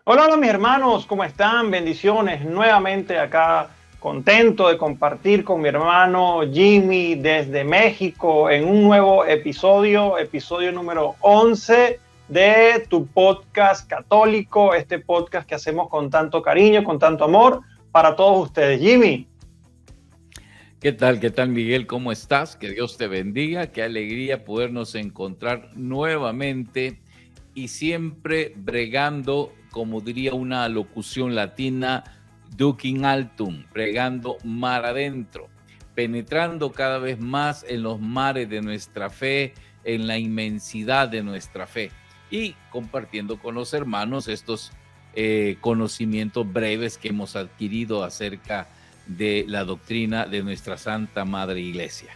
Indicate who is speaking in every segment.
Speaker 1: Hola, hola mis hermanos, ¿cómo están? Bendiciones. Nuevamente acá contento de compartir con mi hermano Jimmy desde México en un nuevo episodio número 11 de tu podcast católico, este podcast que hacemos con tanto cariño, con tanto amor para todos ustedes. Jimmy.
Speaker 2: Qué tal, Miguel? ¿Cómo estás? Que Dios te bendiga. Qué alegría podernos encontrar nuevamente y siempre bregando, como diría una locución latina, ducing altum, bregando mar adentro, penetrando cada vez más en los mares de nuestra fe, en la inmensidad de nuestra fe y compartiendo con los hermanos estos conocimientos breves que hemos adquirido acerca de la doctrina de nuestra Santa Madre Iglesia.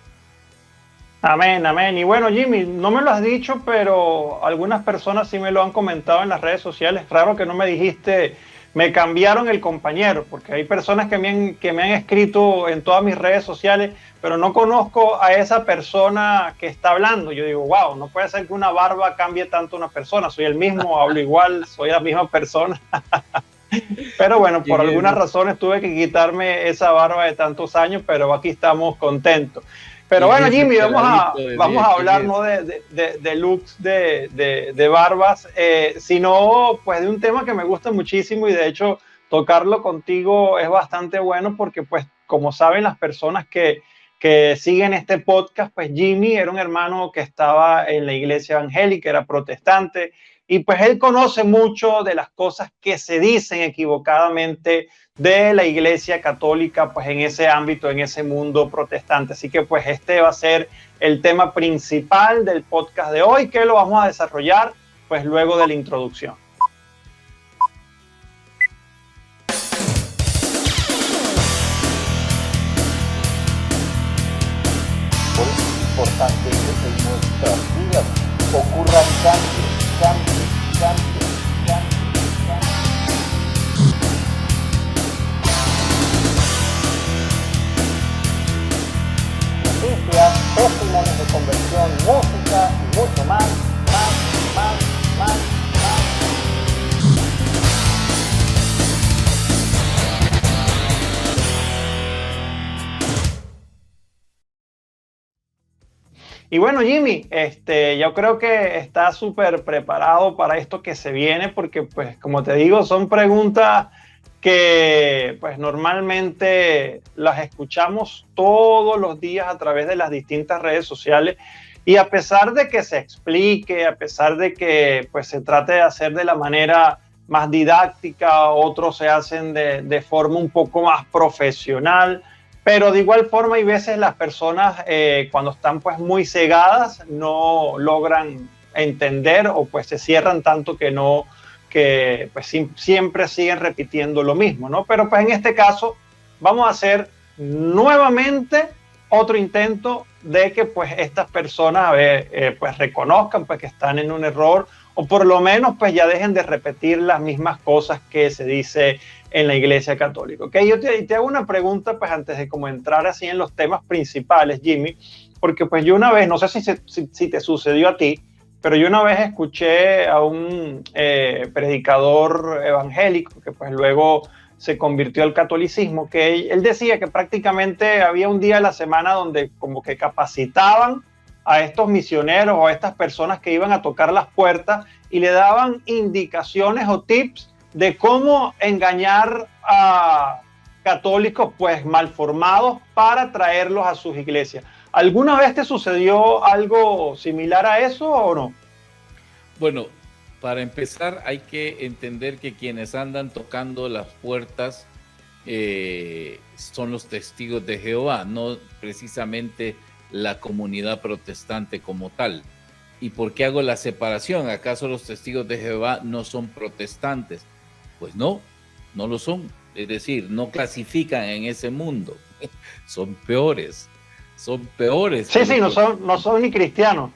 Speaker 1: Amén, amén. Y bueno, Jimmy, no me lo has dicho, pero algunas personas sí me lo han comentado en las redes sociales. Raro que no me dijiste, me cambiaron el compañero, porque hay personas que me han escrito en todas mis redes sociales, pero no conozco a esa persona que está hablando. Yo digo, wow, no puede ser que una barba cambie tanto a una persona. Soy el mismo, hablo igual, soy la misma persona. Pero bueno, por algunas razones tuve que quitarme esa barba de tantos años, pero aquí estamos contentos. Pero bueno, Jimmy, vamos a hablar no de looks de barbas, sino pues de un tema que me gusta muchísimo y de hecho tocarlo contigo es bastante bueno porque pues como saben las personas que siguen este podcast, pues Jimmy era un hermano que estaba en la iglesia evangélica, era protestante, y pues él conoce mucho de las cosas que se dicen equivocadamente de la iglesia católica, pues en ese ámbito, en ese mundo protestante. Así que pues este va a ser el tema principal del podcast de hoy, que lo vamos a desarrollar pues luego de la introducción.
Speaker 3: Por eso es importante que en nuestras vidas ocurran cambios. Noticias, testimonios de conversión, música y mucho más.
Speaker 1: Y bueno, Jimmy, yo creo que está súper preparado para esto que se viene, porque pues como te digo, son preguntas que pues normalmente las escuchamos todos los días a través de las distintas redes sociales y a pesar de que se explique, a pesar de que pues se trate de hacer de la manera más didáctica, otros se hacen de forma un poco más profesional, pero de igual forma hay veces las personas cuando están pues muy cegadas no logran entender o pues se cierran tanto que pues siempre siguen repitiendo lo mismo, ¿no? Pero pues en este caso vamos a hacer nuevamente otro intento de que pues estas personas pues reconozcan pues que están en un error o por lo menos pues ya dejen de repetir las mismas cosas que se dice en la Iglesia Católica. ¿Okay? Yo te hago una pregunta pues antes de como entrar así en los temas principales, Jimmy, porque pues yo una vez, no sé si te sucedió a ti, pero yo una vez escuché a un predicador evangélico que pues luego se convirtió al catolicismo, que él decía que prácticamente había un día a la semana donde como que capacitaban a estos misioneros o a estas personas que iban a tocar las puertas y le daban indicaciones o tips de cómo engañar a católicos pues mal formados para traerlos a sus iglesias. ¿Alguna vez te sucedió algo similar a eso o no?
Speaker 2: Bueno, para empezar hay que entender que quienes andan tocando las puertas son los testigos de Jehová, no precisamente la comunidad protestante como tal. ¿Y por qué hago la separación? ¿Acaso los testigos de Jehová no son protestantes? Pues no lo son. Es decir, no clasifican en ese mundo. Son peores.
Speaker 1: Sí, no son ni cristianos.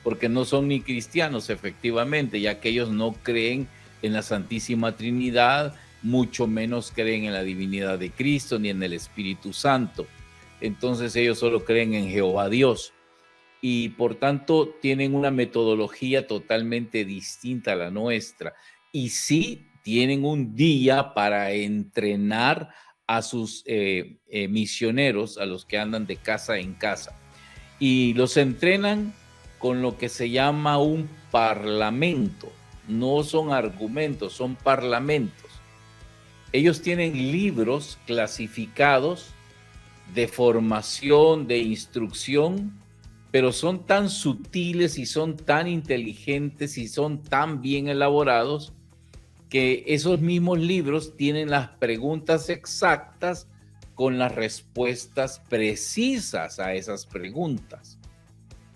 Speaker 2: Porque no son ni cristianos, efectivamente, ya que ellos no creen en la Santísima Trinidad, mucho menos creen en la divinidad de Cristo ni en el Espíritu Santo. Entonces ellos solo creen en Jehová Dios y por tanto tienen una metodología totalmente distinta a la nuestra. Y sí tienen un día para entrenar a sus misioneros, a los que andan de casa en casa. Y los entrenan con lo que se llama un parlamento. No son argumentos, son parlamentos. Ellos tienen libros clasificados de formación, de instrucción, pero son tan sutiles y son tan inteligentes y son tan bien elaborados que esos mismos libros tienen las preguntas exactas con las respuestas precisas a esas preguntas.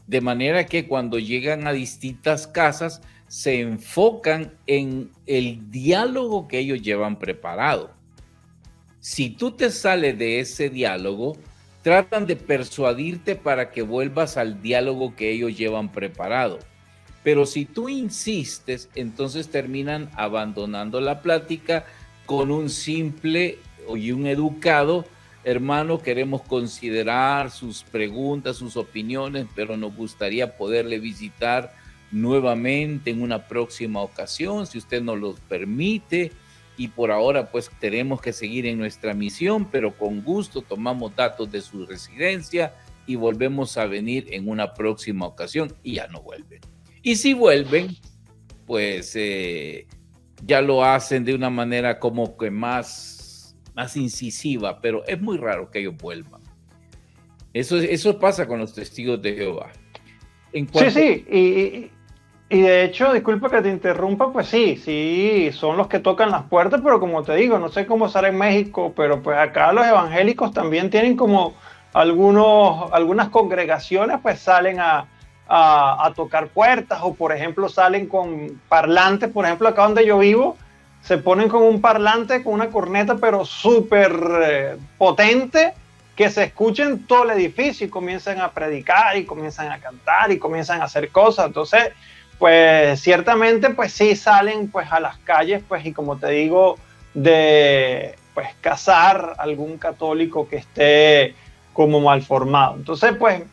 Speaker 2: De manera que cuando llegan a distintas casas, se enfocan en el diálogo que ellos llevan preparado. Si tú te sales de ese diálogo, tratan de persuadirte para que vuelvas al diálogo que ellos llevan preparado. Pero si tú insistes, entonces terminan abandonando la plática con un simple y un educado: hermano, queremos considerar sus preguntas, sus opiniones, pero nos gustaría poderle visitar nuevamente en una próxima ocasión, si usted nos lo permite, y por ahora pues tenemos que seguir en nuestra misión, pero con gusto tomamos datos de su residencia y volvemos a venir en una próxima ocasión, y ya no vuelven. Y si vuelven, pues ya lo hacen de una manera como que más incisiva, pero es muy raro que ellos vuelvan. Eso pasa con los testigos de Jehová.
Speaker 1: Sí, y de hecho, disculpa que te interrumpa, pues sí, son los que tocan las puertas, pero como te digo, no sé cómo será en México, pero pues acá los evangélicos también tienen como algunas congregaciones, pues salen a tocar puertas, o por ejemplo salen con parlantes. Por ejemplo, acá donde yo vivo, se ponen con un parlante, con una corneta, pero súper potente, que se escucha en todo el edificio, y comienzan a predicar, y comienzan a cantar, y comienzan a hacer cosas. Entonces, pues ciertamente, pues sí salen pues a las calles, pues, y como te digo, de pues cazar algún católico que esté como mal formado. Entonces, pues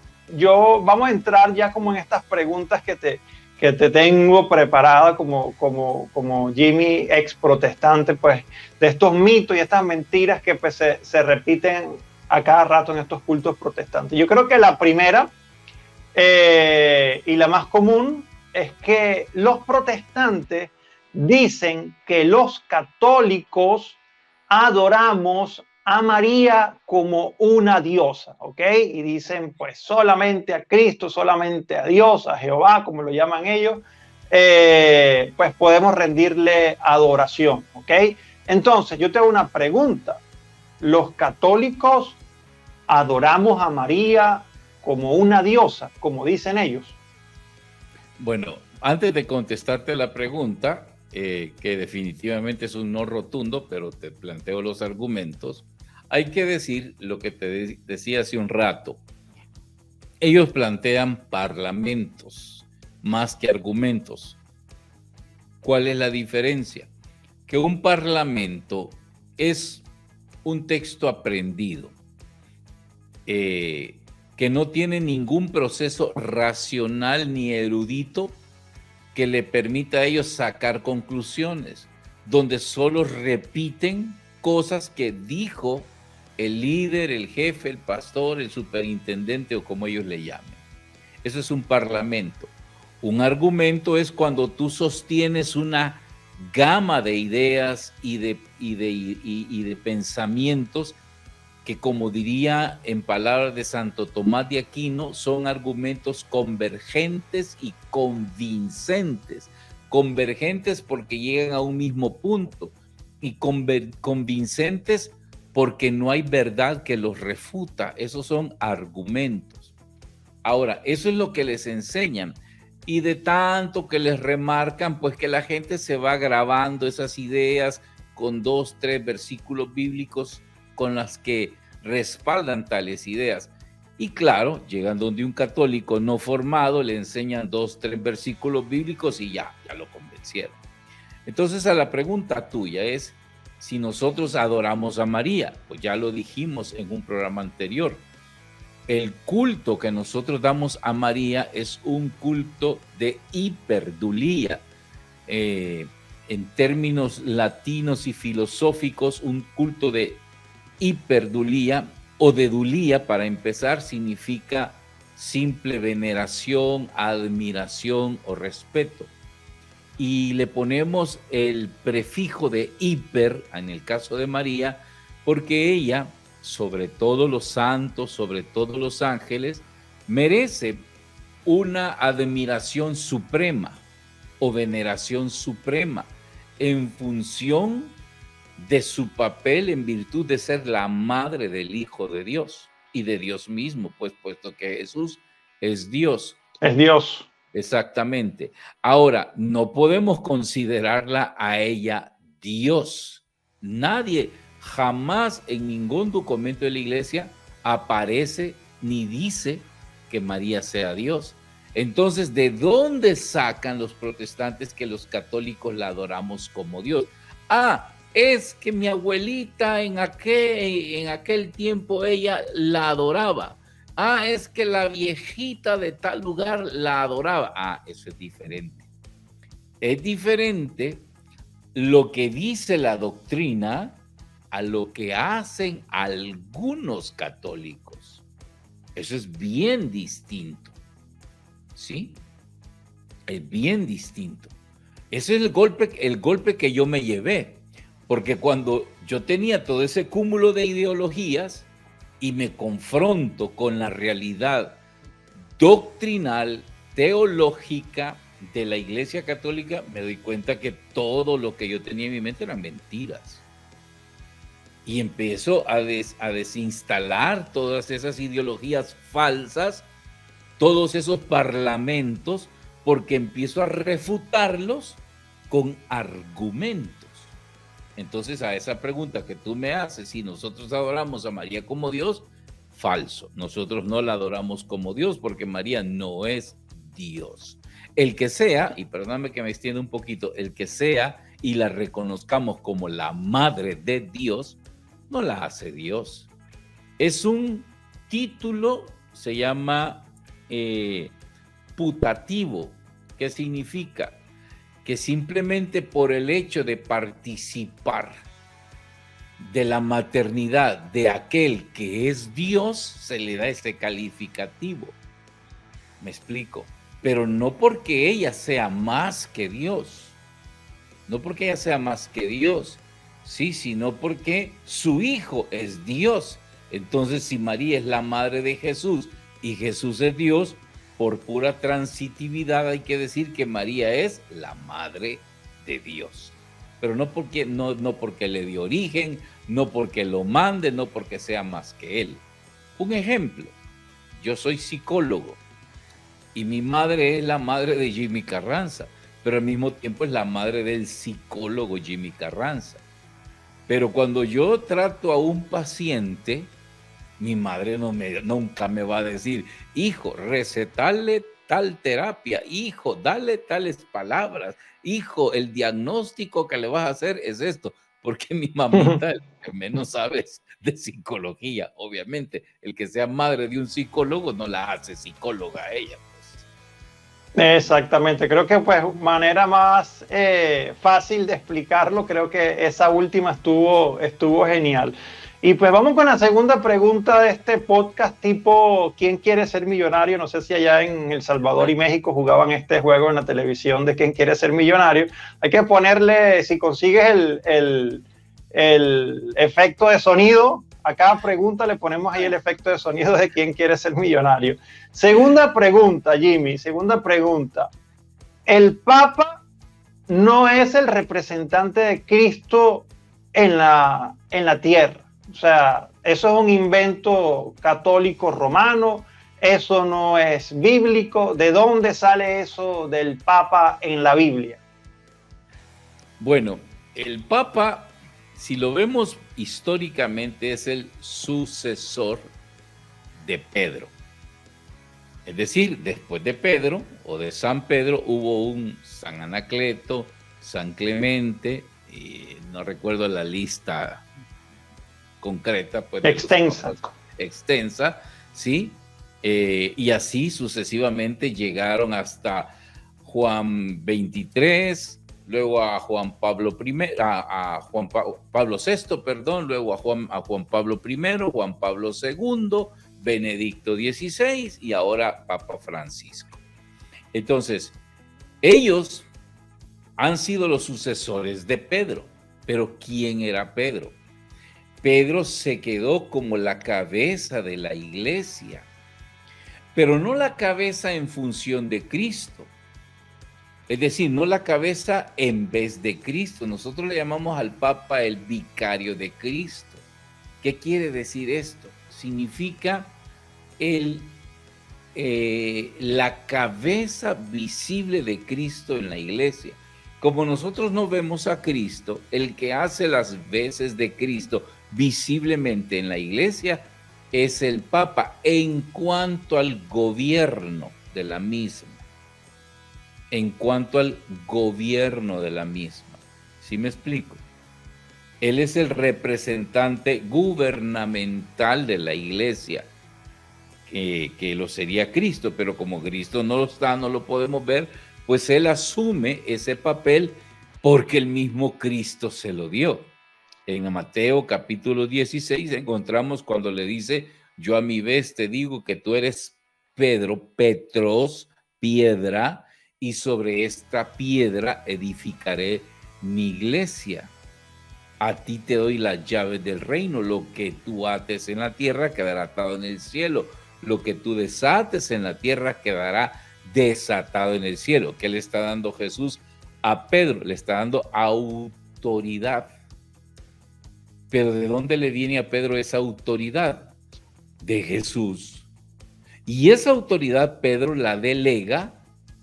Speaker 1: vamos a entrar ya como en estas preguntas que te tengo preparada como Jimmy, ex protestante, pues, de estos mitos y estas mentiras que pues se repiten a cada rato en estos cultos protestantes. Yo creo que la primera y la más común es que los protestantes dicen que los católicos adoramos a María como una diosa, ¿ok? Y dicen pues solamente a Cristo, solamente a Dios, a Jehová, como lo llaman ellos, pues podemos rendirle adoración, ¿ok? Entonces yo te hago una pregunta: ¿los católicos adoramos a María como una diosa, como dicen ellos?
Speaker 2: Bueno, antes de contestarte la pregunta, que definitivamente es un no rotundo, pero te planteo los argumentos, hay que decir lo que te decía hace un rato. Ellos plantean parlamentos más que argumentos. ¿Cuál es la diferencia? Que un parlamento es un texto aprendido, que no tiene ningún proceso racional ni erudito que le permita a ellos sacar conclusiones, donde solo repiten cosas que dijo el líder, el jefe, el pastor, el superintendente, o como ellos le llamen. Eso es un parlamento. Un argumento es cuando tú sostienes una gama de ideas y de pensamientos que, como diría en palabras de Santo Tomás de Aquino, son argumentos convergentes y convincentes. Convergentes porque llegan a un mismo punto, y convincentes porque no hay verdad que los refuta. Esos son argumentos. Ahora, eso es lo que les enseñan, y de tanto que les remarcan, pues que la gente se va grabando esas ideas con 2, 3 versículos bíblicos con las que respaldan tales ideas. Y claro, llegan donde un católico no formado, le enseñan 2, 3 versículos bíblicos y ya lo convencieron. Entonces, a la pregunta tuya es si nosotros adoramos a María. Pues ya lo dijimos en un programa anterior. El culto que nosotros damos a María es un culto de hiperdulía. en términos latinos y filosóficos, un culto de hiperdulía o de dulía, para empezar, significa simple veneración, admiración o respeto. Y le ponemos el prefijo de hiper, en el caso de María, porque ella, sobre todos los santos, sobre todos los ángeles, merece una admiración suprema o veneración suprema en función de su papel en virtud de ser la madre del Hijo de Dios y de Dios mismo, pues puesto que Jesús es Dios.
Speaker 1: Es Dios.
Speaker 2: Exactamente. Ahora, no podemos considerarla a ella Dios. Nadie, jamás en ningún documento de la iglesia aparece ni dice que María sea Dios. Entonces, ¿de dónde sacan los protestantes que los católicos la adoramos como Dios? Ah, es que mi abuelita en aquel tiempo ella la adoraba. Ah, es que la viejita de tal lugar la adoraba. Ah, eso es diferente. Es diferente lo que dice la doctrina a lo que hacen algunos católicos. Eso es bien distinto. ¿Sí? Es bien distinto. Ese es el golpe que yo me llevé. Porque cuando yo tenía todo ese cúmulo de ideologías y me confronto con la realidad doctrinal, teológica de la Iglesia Católica, me doy cuenta que todo lo que yo tenía en mi mente eran mentiras. Y empiezo a desinstalar todas esas ideologías falsas, todos esos parlamentos, porque empiezo a refutarlos con argumentos. Entonces, a esa pregunta que tú me haces, si nosotros adoramos a María como Dios, falso. Nosotros no la adoramos como Dios porque María no es Dios. El que sea, y perdóname que me extienda un poquito, el que sea y la reconozcamos como la madre de Dios, no la hace Dios. Es un título, se llama putativo, que significa que simplemente por el hecho de participar de la maternidad de aquel que es Dios, se le da ese calificativo. Me explico. Pero no porque ella sea más que Dios. No porque ella sea más que Dios. Sí, sino porque su hijo es Dios. Entonces, si María es la madre de Jesús y Jesús es Dios, por pura transitividad hay que decir que María es la madre de Dios. Pero no porque le dio origen, no porque lo mande, no porque sea más que él. Un ejemplo, yo soy psicólogo y mi madre es la madre de Jimmy Carranza, pero al mismo tiempo es la madre del psicólogo Jimmy Carranza. Pero cuando yo trato a un paciente, mi madre nunca me va a decir, hijo, recetarle tal terapia, hijo, dale tales palabras, hijo, el diagnóstico que le vas a hacer es esto, porque mi mamita el que menos sabe de psicología, obviamente. El que sea madre de un psicólogo no la hace psicóloga a ella.
Speaker 1: Exactamente, creo que pues manera más fácil de explicarlo, creo que esa última estuvo genial. Y pues vamos con la segunda pregunta de este podcast tipo ¿Quién quiere ser millonario? No sé si allá en El Salvador y México jugaban este juego en la televisión de ¿Quién quiere ser millonario? Hay que ponerle, si consigues el efecto de sonido, a cada pregunta le ponemos ahí el efecto de sonido de ¿Quién quiere ser millonario? Segunda pregunta, Jimmy, segunda pregunta. ¿El Papa no es el representante de Cristo en la tierra? O sea, eso es un invento católico romano, eso no es bíblico. ¿De dónde sale eso del Papa en la Biblia?
Speaker 2: Bueno, el Papa, si lo vemos históricamente, es el sucesor de Pedro. Es decir, después de Pedro o de San Pedro hubo un San Anacleto, San Clemente, y no recuerdo la lista concreta, pues extensa, ¿sí? Y así sucesivamente llegaron hasta Juan 23, luego a Juan Pablo I, a Pablo VI, perdón, luego a Juan Pablo I, Juan Pablo II, Benedicto XVI y ahora Papa Francisco. Entonces, ellos han sido los sucesores de Pedro, pero ¿quién era Pedro? Pedro se quedó como la cabeza de la iglesia, pero no la cabeza en función de Cristo. Es decir, no la cabeza en vez de Cristo. Nosotros le llamamos al Papa el vicario de Cristo. ¿Qué quiere decir esto? Significa la cabeza visible de Cristo en la iglesia. Como nosotros no vemos a Cristo, el que hace las veces de Cristo visiblemente en la iglesia es el Papa en cuanto al gobierno de la misma. En cuanto al gobierno de la misma. ¿Sí me explico? Él es el representante gubernamental de la iglesia, que lo sería Cristo, pero como Cristo no lo está, no lo podemos ver, pues él asume ese papel porque el mismo Cristo se lo dio. En Mateo capítulo 16 encontramos cuando le dice, yo a mi vez te digo que tú eres Pedro, Petros, piedra, y sobre esta piedra edificaré mi iglesia. A ti te doy las llaves del reino, lo que tú ates en la tierra quedará atado en el cielo, lo que tú desates en la tierra quedará desatado en el cielo. ¿Qué le está dando Jesús a Pedro? Le está dando autoridad. Pero ¿de dónde le viene a Pedro esa autoridad? De Jesús. Y esa autoridad Pedro la delega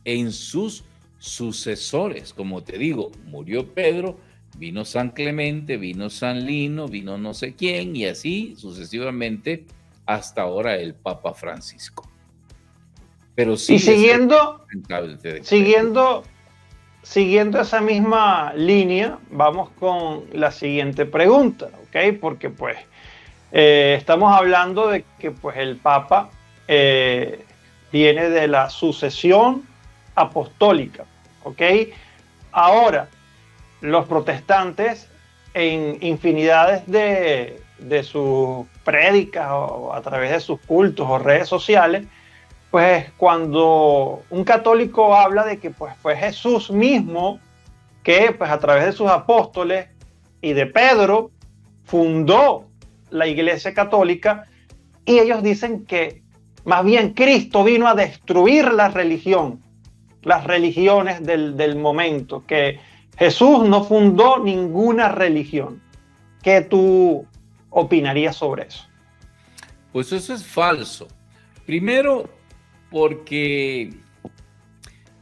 Speaker 2: en sus sucesores. Como te digo, murió Pedro, vino San Clemente, vino San Lino, vino no sé quién, y así sucesivamente hasta ahora el Papa Francisco. Pero sí,
Speaker 1: y siguiendo esa misma línea, vamos con la siguiente pregunta, ¿ok? Porque pues estamos hablando de que pues el Papa viene de la sucesión apostólica, ¿ok? Ahora, los protestantes en infinidades de sus prédicas o a través de sus cultos o redes sociales, pues cuando un católico habla de que pues fue Jesús mismo que pues a través de sus apóstoles y de Pedro fundó la Iglesia Católica, y ellos dicen que más bien Cristo vino a destruir la religión, las religiones del momento, que Jesús no fundó ninguna religión. ¿Qué tú opinarías sobre eso?
Speaker 2: Pues eso es falso. Primero, porque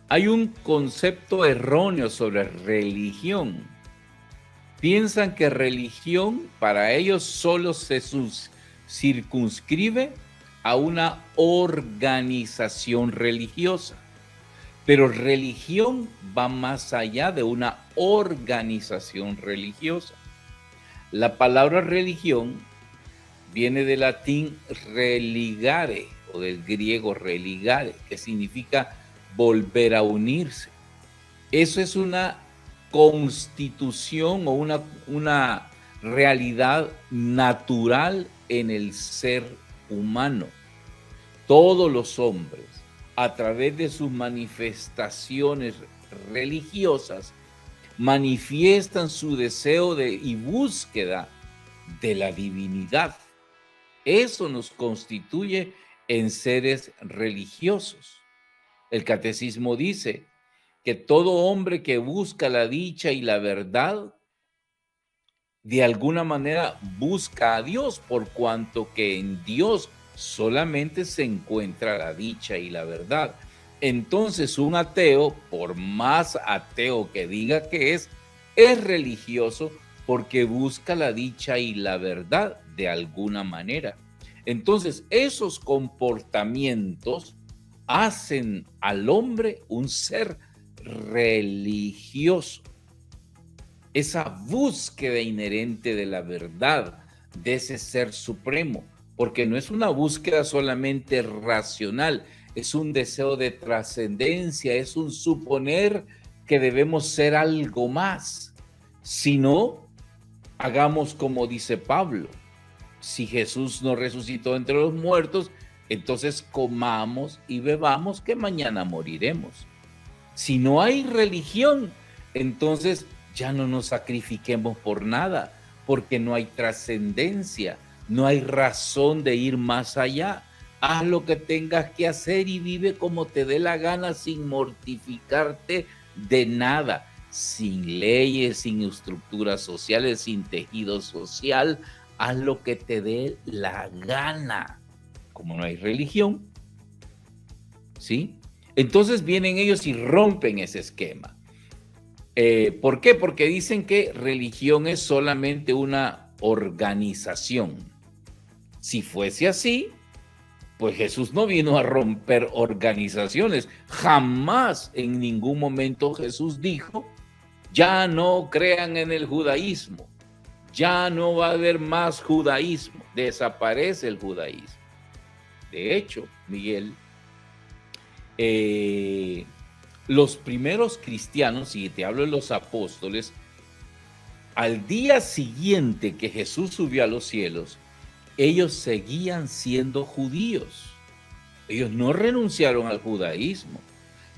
Speaker 2: hay un concepto erróneo sobre religión. Piensan que religión para ellos solo se circunscribe a una organización religiosa. Pero religión va más allá de una organización religiosa. La palabra religión viene del latín religare o del griego religare, que significa volver a unirse. Eso es una constitución o una realidad natural en el ser humano. Todos los hombres, a través de sus manifestaciones religiosas, manifiestan su deseo y búsqueda de la divinidad. Eso nos constituye en seres religiosos. El catecismo dice que todo hombre que busca la dicha y la verdad, de alguna manera busca a Dios, por cuanto que en Dios solamente se encuentra la dicha y la verdad. Entonces un ateo, por más ateo que diga que es religioso porque busca la dicha y la verdad de alguna manera. Entonces esos comportamientos hacen al hombre un ser religioso. Esa búsqueda inherente de la verdad, de ese ser supremo, porque no es una búsqueda solamente racional, es un deseo de trascendencia, es un suponer que debemos ser algo más, sino hagamos como dice Pablo. Si Jesús no resucitó entre los muertos, entonces comamos y bebamos que mañana moriremos. Si no hay religión, entonces ya no nos sacrifiquemos por nada, porque no hay trascendencia, no hay razón de ir más allá. Haz lo que tengas que hacer y vive como te dé la gana sin mortificarte de nada, sin leyes, sin estructuras sociales, sin tejido social. Haz lo que te dé la gana. Como no hay religión, ¿sí? Entonces vienen ellos y rompen ese esquema. ¿Por qué? Porque dicen que religión es solamente una organización. Si fuese así, pues Jesús no vino a romper organizaciones. Jamás en ningún momento Jesús dijo, ya no crean en el judaísmo, ya no va a haber más judaísmo, desaparece el judaísmo. De hecho, Miguel, los primeros cristianos, y te hablo de los apóstoles, al día siguiente que Jesús subió a los cielos, ellos seguían siendo judíos. Ellos no renunciaron al judaísmo.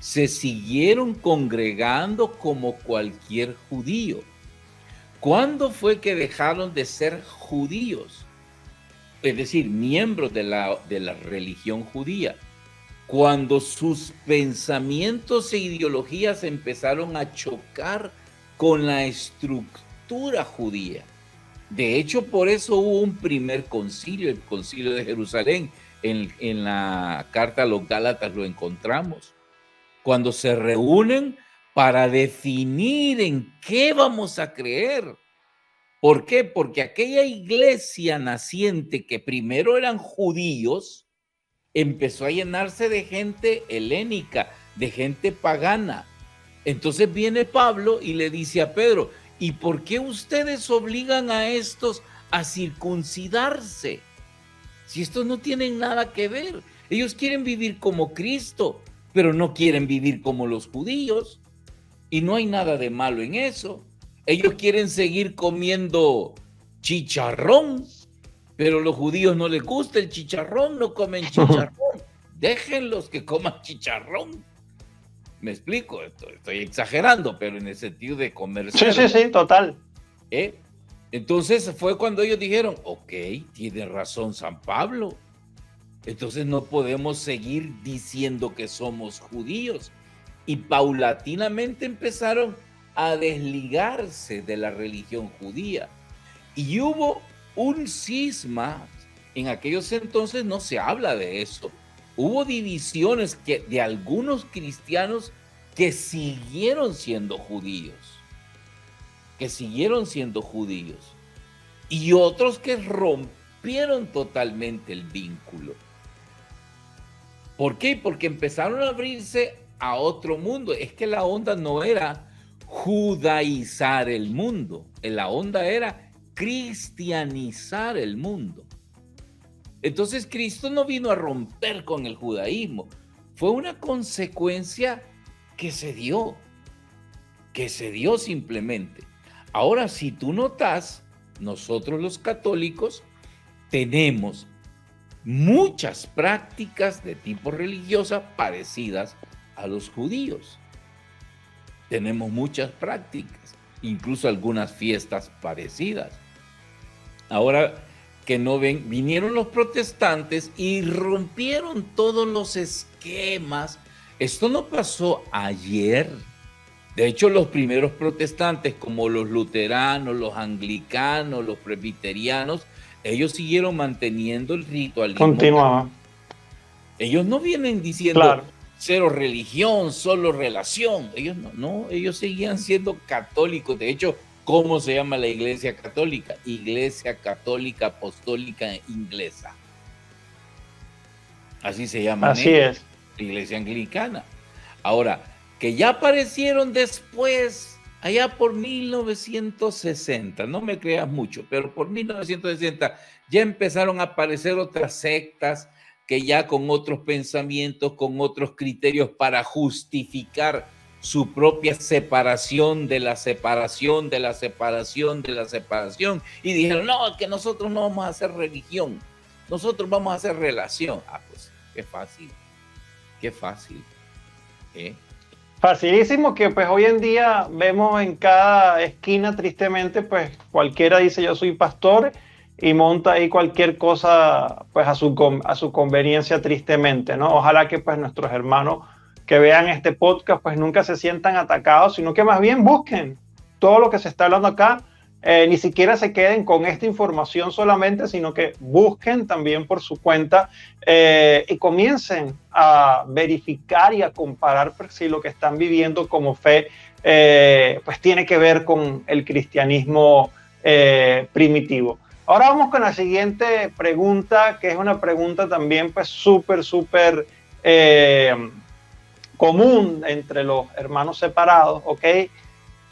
Speaker 2: Se siguieron congregando como cualquier judío. ¿Cuándo fue que dejaron de ser judíos? Es decir, miembros de la religión judía. Cuando sus pensamientos e ideologías empezaron a chocar con la estructura judía. De hecho, por eso hubo un primer concilio, el concilio de Jerusalén. En la carta a los Gálatas lo encontramos. Cuando se reúnen para definir en qué vamos a creer. ¿Por qué? Porque aquella iglesia naciente que primero eran judíos, empezó a llenarse de gente helénica, de gente pagana. Entonces viene Pablo y le dice a Pedro, ¿y por qué ustedes obligan a estos a circuncidarse? Si estos no tienen nada que ver. Ellos quieren vivir como Cristo, pero no quieren vivir como los judíos. Y no hay nada de malo en eso. Ellos quieren seguir comiendo chicharrón, pero a los judíos no les gusta el chicharrón, no comen chicharrón. Déjenlos que coman chicharrón. Me explico, estoy exagerando, pero en el sentido de comer cerdo.
Speaker 1: Sí, total.
Speaker 2: Entonces fue cuando ellos dijeron, ok, tiene razón San Pablo. Entonces no podemos seguir diciendo que somos judíos. Y paulatinamente empezaron a desligarse de la religión judía. Y hubo un cisma, en aquellos entonces no se habla de eso. Hubo divisiones de algunos cristianos que siguieron siendo judíos. Y otros que rompieron totalmente el vínculo. ¿Por qué? Porque empezaron a abrirse a otro mundo. Es que la onda no era judaizar el mundo, la onda era cristianizar el mundo. Entonces Cristo no vino a romper con el judaísmo, fue una consecuencia que se dio simplemente. Ahora, si tú notas, nosotros los católicos tenemos muchas prácticas de tipo religiosa parecidas a los judíos. Tenemos muchas prácticas, incluso algunas fiestas parecidas. Ahora que no ven, vinieron los protestantes y rompieron todos los esquemas. Esto no pasó ayer. De hecho, los primeros protestantes, como los luteranos, los anglicanos, los presbiterianos, ellos siguieron manteniendo el ritualismo.
Speaker 1: Continuaba.
Speaker 2: Ellos no vienen diciendo, claro, cero religión, solo relación. Ellos no, ellos seguían siendo católicos. De hecho, ¿cómo se llama la Iglesia Católica? Iglesia Católica Apostólica Inglesa. Así se llama.
Speaker 1: Así es.
Speaker 2: Iglesia Anglicana. Ahora, que ya aparecieron después, allá por 1960, no me creas mucho, pero por 1960 ya empezaron a aparecer otras sectas que ya con otros pensamientos, con otros criterios para justificar su propia separación de la separación de la separación de la separación y dijeron, no, que nosotros no vamos a hacer religión, nosotros vamos a hacer relación. Ah, pues qué fácil, qué fácil.
Speaker 1: Facilísimo, que pues hoy en día vemos en cada esquina, tristemente, pues cualquiera dice yo soy pastor y monta ahí cualquier cosa pues a su conveniencia, tristemente, ¿no? Ojalá que pues nuestros hermanos que vean este podcast pues nunca se sientan atacados, sino que más bien busquen todo lo que se está hablando acá, ni siquiera se queden con esta información solamente, sino que busquen también por su cuenta y comiencen a verificar y a comparar si lo que están viviendo como fe pues tiene que ver con el cristianismo primitivo. Ahora vamos con la siguiente pregunta, que es una pregunta también pues súper común entre los hermanos separados, ¿ok?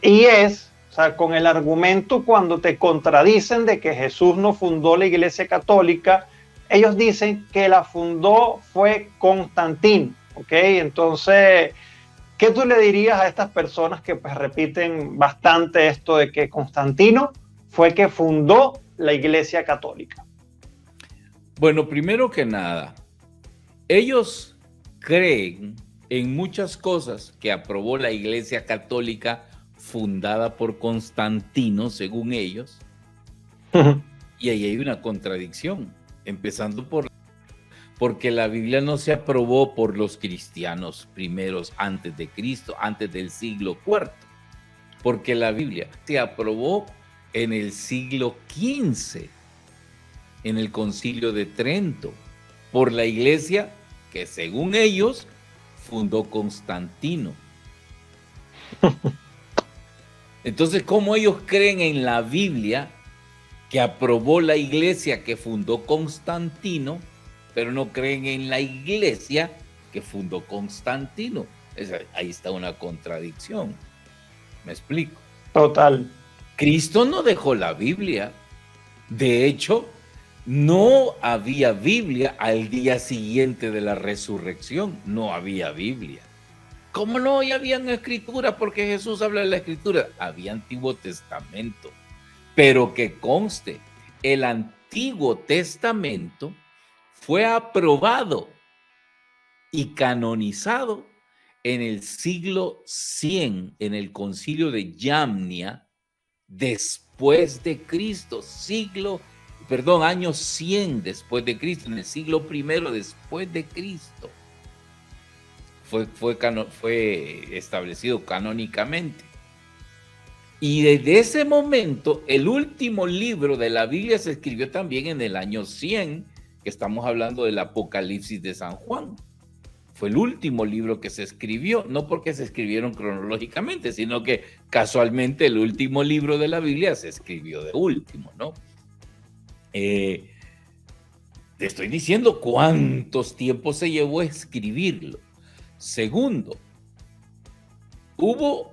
Speaker 1: Y es, o sea, con el argumento cuando te contradicen de que Jesús no fundó la Iglesia Católica, ellos dicen que la fundó fue Constantino, ¿ok? Entonces, ¿qué tú le dirías a estas personas que pues repiten bastante esto de que Constantino fue que fundó la Iglesia Católica?
Speaker 2: Bueno, primero que nada, ellos creen en muchas cosas que aprobó la Iglesia Católica fundada por Constantino, según ellos, y ahí hay una contradicción, empezando porque la Biblia no se aprobó por los cristianos primeros antes de Cristo, antes del siglo IV, porque la Biblia se aprobó en el siglo XV, en el Concilio de Trento, por la Iglesia que según ellos fundó Constantino. Entonces, ¿cómo ellos creen en la Biblia que aprobó la Iglesia que fundó Constantino, pero no creen en la Iglesia que fundó Constantino? Ahí está una contradicción. ¿Me explico?
Speaker 1: Total.
Speaker 2: Cristo no dejó la Biblia. De hecho, no había Biblia al día siguiente de la resurrección. No había Biblia. ¿Cómo no? Ya habían escrituras, porque Jesús habla de la escritura. Había Antiguo Testamento. Pero que conste, el Antiguo Testamento fue aprobado y canonizado en el siglo 100, en el Concilio de Yamnia, después de Cristo, año 100 después de Cristo, en el siglo I después de Cristo. Fue establecido canónicamente. Y desde ese momento, el último libro de la Biblia se escribió también en el año 100, que estamos hablando del Apocalipsis de San Juan. Fue el último libro que se escribió, no porque se escribieron cronológicamente, sino que casualmente el último libro de la Biblia se escribió de último, ¿no? Te estoy diciendo cuántos tiempos se llevó a escribirlo. Segundo, hubo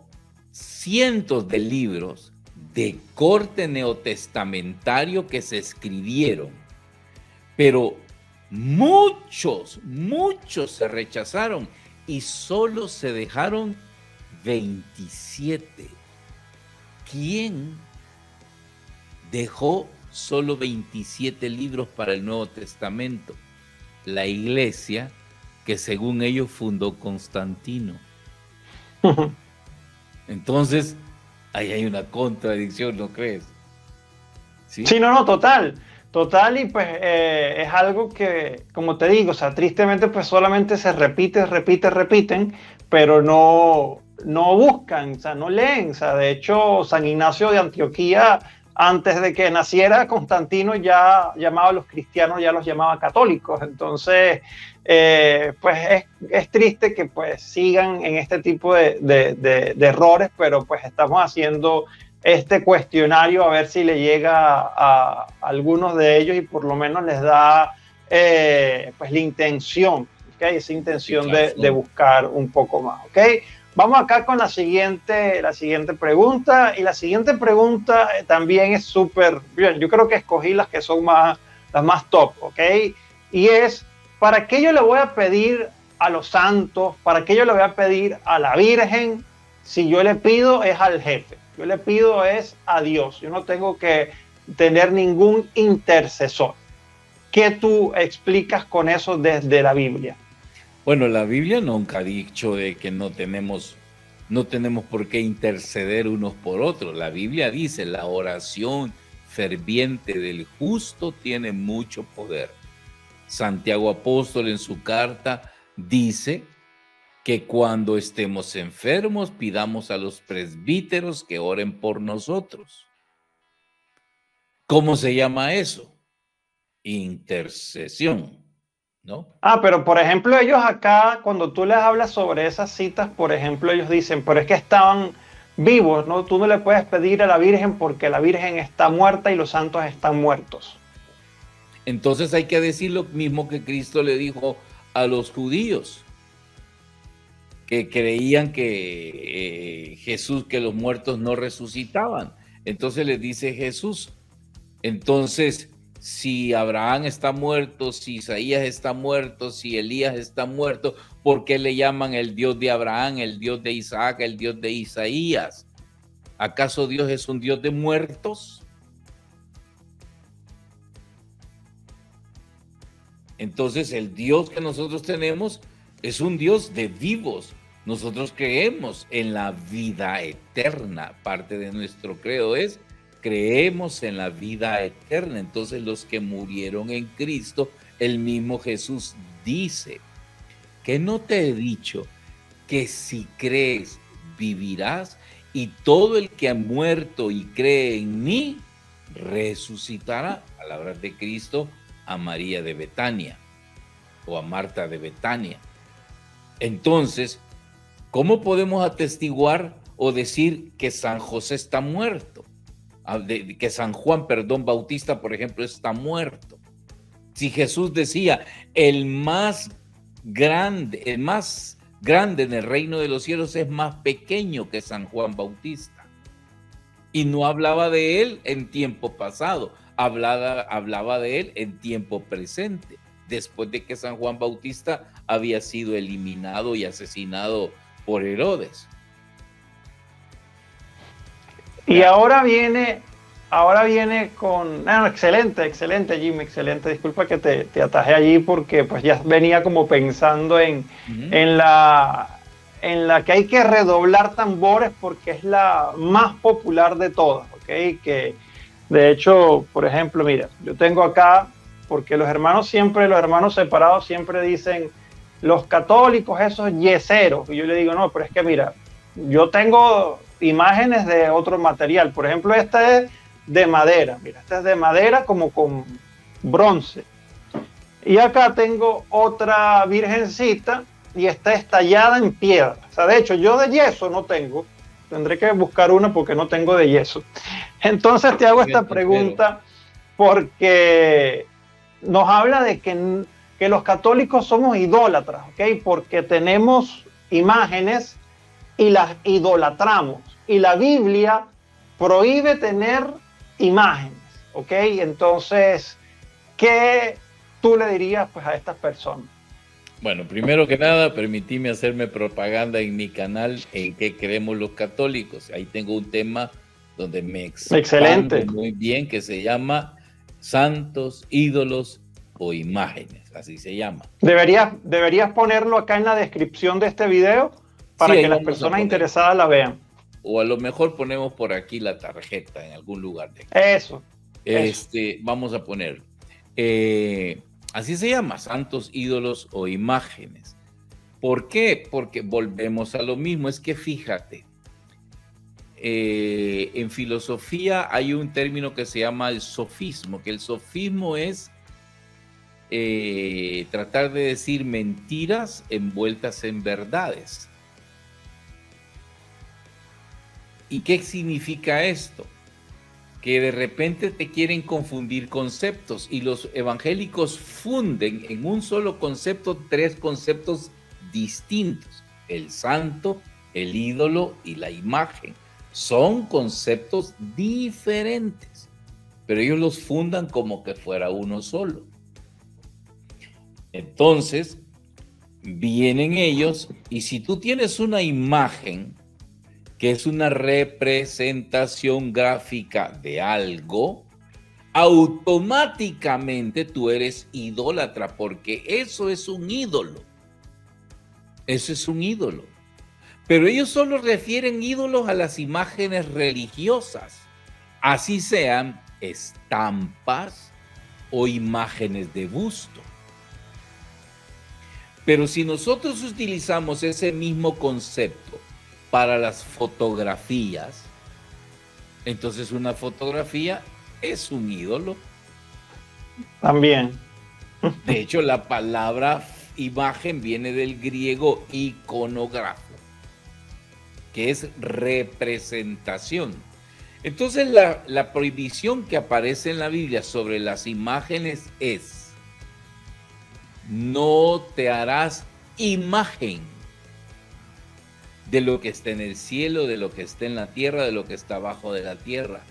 Speaker 2: cientos de libros de corte neotestamentario que se escribieron, pero muchos se rechazaron y solo se dejaron 27. ¿Quién dejó solo 27 libros para el Nuevo Testamento? La Iglesia que según ellos fundó Constantino. Entonces, ahí hay una contradicción, ¿no crees?
Speaker 1: Sí, no, total, y pues es algo que, como te digo, o sea, tristemente pues solamente se repiten, pero no buscan, o sea, no leen. O sea, de hecho, San Ignacio de Antioquía, antes de que naciera Constantino, ya llamaba a los cristianos, ya los llamaba católicos. Entonces, pues es triste que pues sigan en este tipo de errores, pero pues estamos haciendo este cuestionario a ver si le llega a algunos de ellos y por lo menos les da pues la intención, ¿okay? Esa intención, sí, claro, de buscar un poco más, ¿ok? Vamos acá con la siguiente pregunta, y la siguiente pregunta también es súper bien. Yo creo que escogí las que son las más top, ¿ok? Y es, ¿para qué yo le voy a pedir a los santos? ¿Para qué yo le voy a pedir a la Virgen si yo le pido es al jefe? Yo le pido es a Dios. Yo no tengo que tener ningún intercesor. ¿Qué tú explicas con eso desde la Biblia?
Speaker 2: Bueno, la Biblia nunca ha dicho de que no tenemos por qué interceder unos por otros. La Biblia dice, la oración ferviente del justo tiene mucho poder. Santiago Apóstol en su carta dice que cuando estemos enfermos pidamos a los presbíteros que oren por nosotros. ¿Cómo se llama eso? Intercesión, ¿no?
Speaker 1: Pero por ejemplo, ellos acá, cuando tú les hablas sobre esas citas, por ejemplo, ellos dicen, pero es que estaban vivos, ¿no? Tú no le puedes pedir a la Virgen porque la Virgen está muerta y los santos están muertos.
Speaker 2: Entonces hay que decir lo mismo que Cristo le dijo a los judíos, que creían que Jesús, que los muertos no resucitaban. Entonces les dice Jesús, entonces, si Abraham está muerto, si Isaías está muerto, si Elías está muerto, ¿por qué le llaman el Dios de Abraham, el Dios de Isaac, el Dios de Isaías? ¿Acaso Dios es un Dios de muertos? Entonces, el Dios que nosotros tenemos es un Dios de vivos. Nosotros creemos en la vida eterna. Parte de nuestro credo es creemos en la vida eterna. Entonces los que murieron en Cristo, el mismo Jesús dice que no te he dicho que si crees vivirás, y todo el que ha muerto y cree en mí resucitará. Palabras de Cristo a María de Betania o a Marta de Betania. Entonces, ¿cómo podemos atestiguar o decir que San José está muerto? Que San Juan, Bautista, por ejemplo, está muerto. Si Jesús decía, el más grande en el reino de los cielos es más pequeño que San Juan Bautista. Y no hablaba de él en tiempo pasado, hablaba de él en tiempo presente, después de que San Juan Bautista había sido eliminado y asesinado por Herodes.
Speaker 1: Y ahora viene con... excelente, Jimmy, excelente. Disculpa que te atajé allí porque pues ya venía como pensando en la que hay que redoblar tambores porque es la más popular de todas, ¿ok? Que de hecho, por ejemplo, mira, yo tengo acá, porque los hermanos separados siempre dicen, los católicos, esos yeseros. Y yo le digo, no, pero es que mira, yo tengo imágenes de otro material. Por ejemplo, esta es de madera. Mira, esta es de madera como con bronce. Y acá tengo otra virgencita y esta es tallada en piedra. O sea, de hecho, yo de yeso no tengo. Tendré que buscar una porque no tengo de yeso. Entonces te hago esta pregunta porque nos habla de que los católicos somos idólatras, ¿ok? Porque tenemos imágenes y las idolatramos. Y la Biblia prohíbe tener imágenes, ¿ok? Entonces, ¿qué tú le dirías pues a estas personas?
Speaker 2: Bueno, primero que nada, permitime hacerme propaganda en mi canal en qué creemos los católicos. Ahí tengo un tema donde me expando muy bien, que se llama Santos, Ídolos o Imágenes, así se llama.
Speaker 1: Deberías ponerlo acá en la descripción de este video para que las personas interesadas la vean.
Speaker 2: O a lo mejor ponemos por aquí la tarjeta en algún lugar.
Speaker 1: Eso.
Speaker 2: Vamos a poner, así se llama, Santos, Ídolos o Imágenes. ¿Por qué? Porque volvemos a lo mismo. Es que fíjate, en filosofía hay un término que se llama el sofismo, que el sofismo es tratar de decir mentiras envueltas en verdades. ¿Y qué significa esto? Que de repente te quieren confundir conceptos y los evangélicos funden en un solo concepto 3 conceptos distintos: el santo, el ídolo y la imagen. Son conceptos diferentes, pero ellos los fundan como que fuera uno solo. Entonces, vienen ellos, y si tú tienes una imagen que es una representación gráfica de algo, automáticamente tú eres idólatra, porque eso es un ídolo. Eso es un ídolo. Pero ellos solo refieren ídolos a las imágenes religiosas, así sean estampas o imágenes de busto. Pero si nosotros utilizamos ese mismo concepto para las fotografías, entonces una fotografía es un ídolo.
Speaker 1: También.
Speaker 2: De hecho, la palabra imagen viene del griego iconógrafo, que es representación. Entonces, la prohibición que aparece en la Biblia sobre las imágenes es: no te harás imagen de lo que está en el cielo, de lo que está en la tierra, de lo que está abajo de la tierra,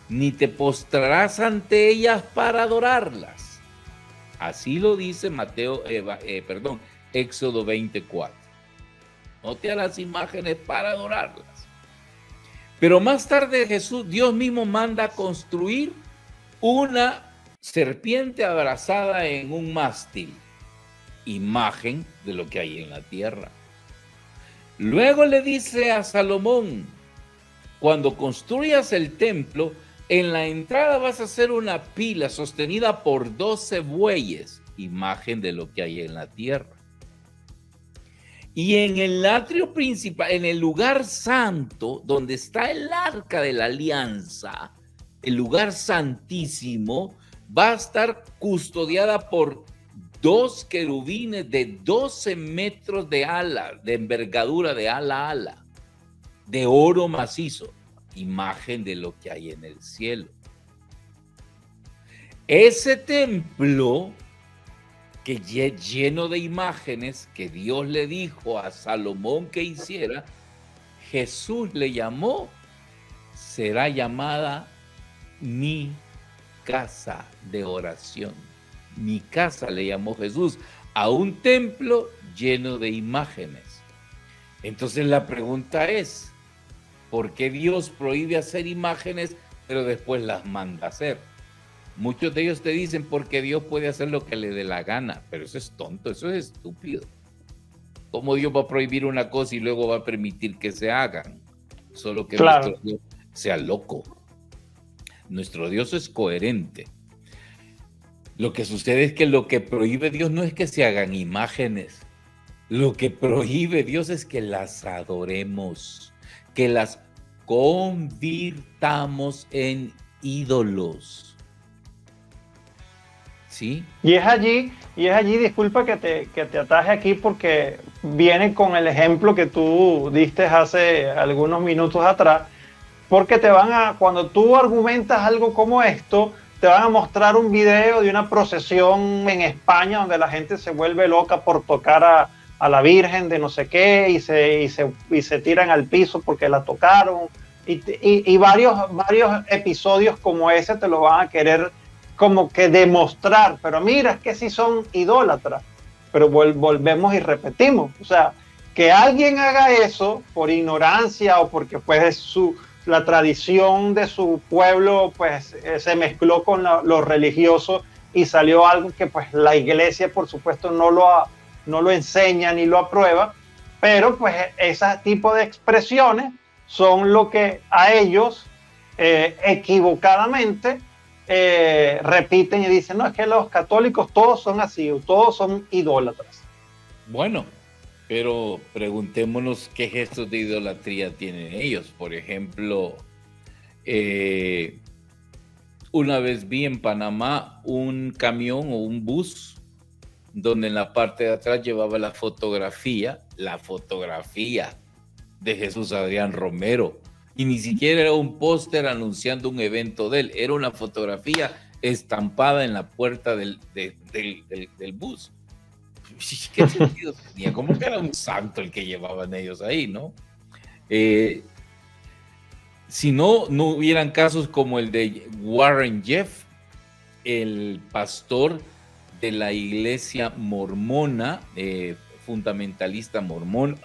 Speaker 2: ni te postrarás ante ellas para adorarlas. Así lo dice Éxodo 24. No te harás imágenes para adorarlas. Pero más tarde Dios mismo manda construir una serpiente abrazada en un mástil, imagen de lo que hay en la tierra. Luego le dice a Salomón: cuando construyas el templo, en la entrada vas a hacer una pila sostenida por 12 bueyes, imagen de lo que hay en la tierra. Y en el atrio principal, en el lugar santo, donde está el arca de la alianza, el lugar santísimo, va a estar custodiada por 2 querubines de 12 metros de ala, de envergadura de ala a ala, de oro macizo, imagen de lo que hay en el cielo. Ese templo que lleno de imágenes que Dios le dijo a Salomón que hiciera, Jesús le llamó, será llamada mi casa de oración. Mi casa le llamó Jesús a un templo lleno de imágenes. Entonces la pregunta es: ¿por qué Dios prohíbe hacer imágenes pero después las manda hacer? Muchos de ellos te dicen porque Dios puede hacer lo que le dé la gana, pero eso es tonto, eso es estúpido. ¿Cómo Dios va a prohibir una cosa y luego va a permitir que se hagan? Solo que
Speaker 1: claro,
Speaker 2: nuestro Dios sea loco. Nuestro Dios es coherente. Lo que sucede es que lo que prohíbe Dios no es que se hagan imágenes. Lo que prohíbe Dios es que las adoremos, que las convirtamos en ídolos. ¿Sí?
Speaker 1: Y es allí, disculpa que te ataje aquí, porque viene con el ejemplo que tú diste hace algunos minutos atrás, porque cuando tú argumentas algo como esto, te van a mostrar un video de una procesión en España donde la gente se vuelve loca por tocar a la Virgen de no sé qué y se tiran al piso porque la tocaron, y varios episodios como ese te lo van a querer como que demostrar, pero mira, es que sí son idólatras. Pero volvemos y repetimos, o sea, que alguien haga eso por ignorancia o porque pues la tradición de su pueblo pues se mezcló con lo religioso y salió algo que pues la iglesia por supuesto no lo enseña ni lo aprueba, pero pues ese tipo de expresiones son lo que a ellos equivocadamente repiten y dicen: no, es que los católicos todos son así, todos son idólatras.
Speaker 2: Bueno, pero preguntémonos qué gestos de idolatría tienen ellos. Por ejemplo, una vez vi en Panamá un camión o un bus donde en la parte de atrás llevaba la fotografía de Jesús Adrián Romero. Y ni siquiera era un póster anunciando un evento de él, era una fotografía estampada en la puerta del bus. ¿Qué sentido tenía? Como que era un santo el que llevaban ellos ahí, ¿no? Si no hubieran casos como el de Warren Jeff, el pastor de la iglesia mormona, fundamentalista mormón.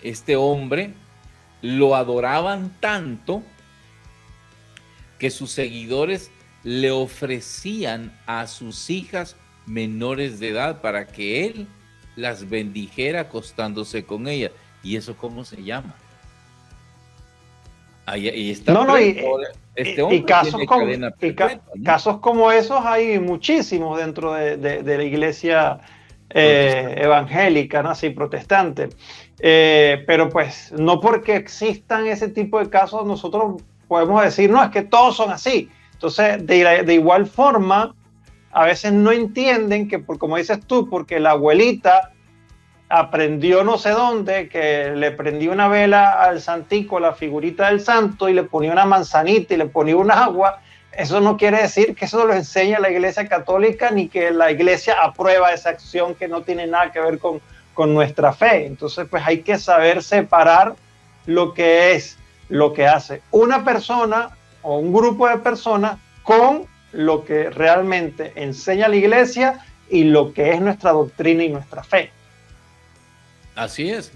Speaker 2: Este hombre lo adoraban tanto que sus seguidores le ofrecían a sus hijas menores de edad para que él las bendijera acostándose con ellas. ¿Y eso cómo se llama? Ahí está.
Speaker 1: Casos como esos hay muchísimos dentro de la iglesia evangélica, ¿no? Así, protestante. Pero pues no porque existan ese tipo de casos nosotros podemos decir, no, es que todos son así. Entonces, de igual forma, a veces no entienden que, como dices tú, porque la abuelita aprendió no sé dónde, que le prendía una vela al santico, la figurita del santo, y le ponía una manzanita y le ponía un agua. Eso no quiere decir que eso lo enseña la iglesia católica, ni que la iglesia aprueba esa acción que no tiene nada que ver con nuestra fe. Entonces, pues hay que saber separar lo que es, lo que hace una persona o un grupo de personas con lo que realmente enseña la iglesia y lo que es nuestra doctrina y nuestra fe.
Speaker 2: Así es.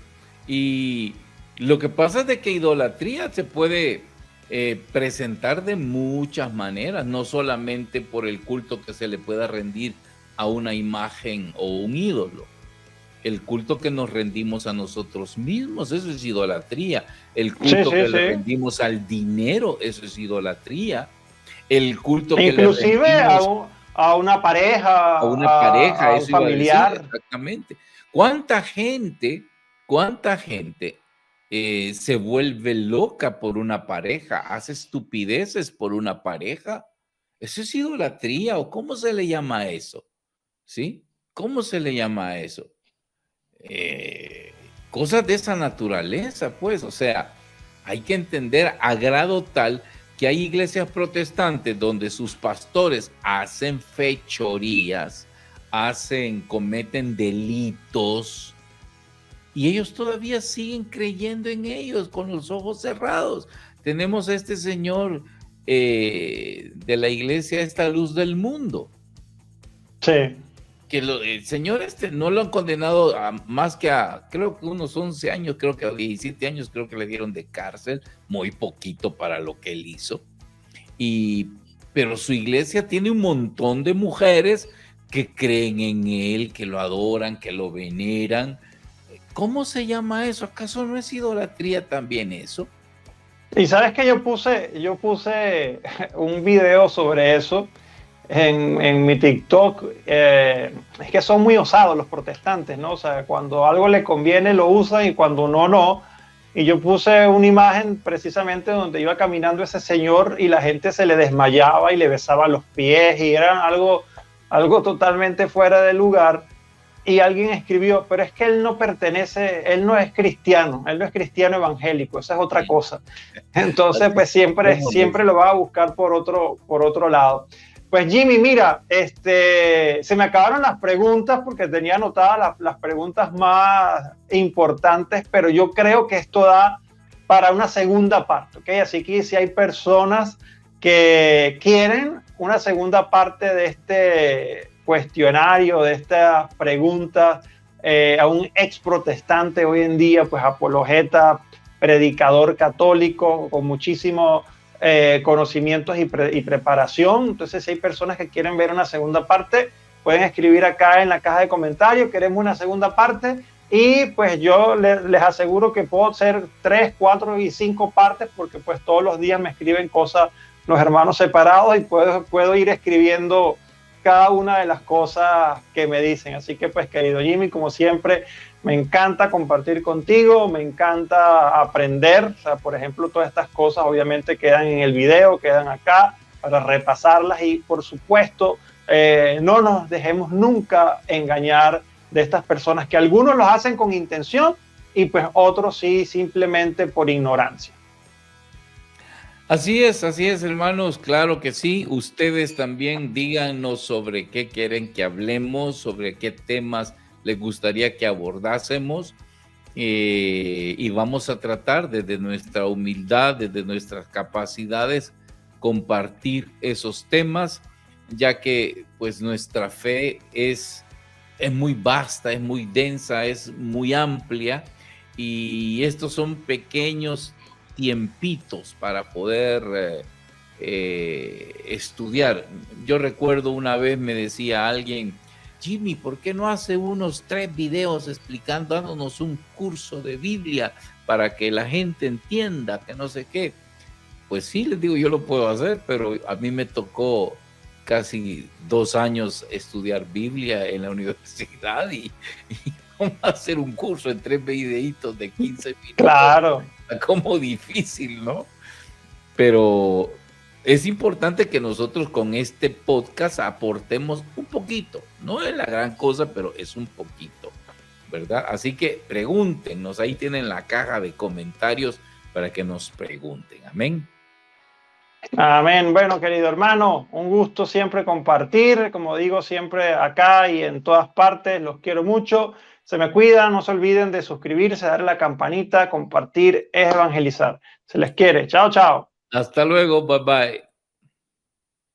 Speaker 2: Y lo que pasa es de que idolatría se puede presentar de muchas maneras, no solamente por el culto que se le pueda rendir a una imagen o un ídolo. El culto que nos rendimos a nosotros mismos, eso es idolatría. El culto que le rendimos al dinero, eso es idolatría. El culto que
Speaker 1: inclusive le rendimos a una pareja,
Speaker 2: a una pareja,
Speaker 1: a un familiar.
Speaker 2: Exactamente. ¿Cuánta gente se vuelve loca por una pareja? ¿Hace estupideces por una pareja? ¿Eso es idolatría o cómo se le llama a eso? ¿Sí? ¿Cómo se le llama a eso? Cosas de esa naturaleza, pues, o sea, hay que entender a grado tal que hay iglesias protestantes donde sus pastores hacen fechorías, cometen delitos y ellos todavía siguen creyendo en ellos con los ojos cerrados. Tenemos a este señor de la iglesia, esta Luz del Mundo.
Speaker 1: Sí.
Speaker 2: Que el señor no lo han condenado a más que a, creo que unos 11 años, creo que a 17 años, creo que le dieron de cárcel, muy poquito para lo que él hizo. Pero su iglesia tiene un montón de mujeres que creen en él, que lo adoran, que lo veneran. ¿Cómo se llama eso? ¿Acaso no es idolatría también eso?
Speaker 1: Y sabes que yo puse un video sobre eso en mi TikTok. Es que son muy osados los protestantes, ¿no? O sea, cuando algo le conviene lo usan y cuando no. Y yo puse una imagen precisamente donde iba caminando ese señor y la gente se le desmayaba y le besaba los pies y era algo totalmente fuera de lugar. Y alguien escribió, pero es que él no es cristiano evangélico, esa es otra cosa. Entonces, pues siempre lo va a buscar por otro lado. Pues Jimmy, mira, se me acabaron las preguntas porque tenía anotadas las preguntas más importantes, pero yo creo que esto da para una segunda parte, ¿ok? Así que si hay personas que quieren una segunda parte de este cuestionario, de estas preguntas a un ex protestante hoy en día, pues apologeta, predicador católico con muchísimo conocimientos y preparación. Entonces, si hay personas que quieren ver una segunda parte, pueden escribir acá en la caja de comentarios, queremos una segunda parte, y pues yo les aseguro que puedo hacer 3, 4 y 5 partes, porque pues todos los días me escriben cosas los hermanos separados y puedo ir escribiendo cada una de las cosas que me dicen. Así que pues, querido Jimmy, como siempre, me encanta compartir contigo, me encanta aprender. O sea, por ejemplo, todas estas cosas obviamente quedan en el video, quedan acá para repasarlas y por supuesto no nos dejemos nunca engañar de estas personas, que algunos los hacen con intención y pues otros sí, simplemente por ignorancia.
Speaker 2: Así es, hermanos, claro que sí. Ustedes también díganos sobre qué quieren que hablemos, sobre qué temas les gustaría que abordásemos, y vamos a tratar desde nuestra humildad, desde nuestras capacidades, compartir esos temas, ya que pues nuestra fe es es muy vasta, es muy densa, es muy amplia, y estos son pequeños tiempitos para poder estudiar. Yo recuerdo una vez me decía alguien, Jimmy, ¿por qué no hace unos 3 videos explicando, dándonos un curso de Biblia para que la gente entienda que no sé qué? Pues sí, les digo, yo lo puedo hacer, pero a mí me tocó casi 2 años estudiar Biblia en la universidad y vamos a hacer un curso en 3 videitos de 15 minutos.
Speaker 1: Claro.
Speaker 2: Como difícil, ¿no? Pero es importante que nosotros con este podcast aportemos un poquito. No es la gran cosa, pero es un poquito, ¿verdad? Así que pregúntenos, ahí tienen la caja de comentarios para que nos pregunten. Amén.
Speaker 1: Amén. Bueno, querido hermano, un gusto siempre compartir, como digo, siempre acá y en todas partes. Los quiero mucho. Se me cuidan, no se olviden de suscribirse, darle la campanita, compartir, es evangelizar. Se les quiere. Chao, chao.
Speaker 2: Hasta luego, bye bye.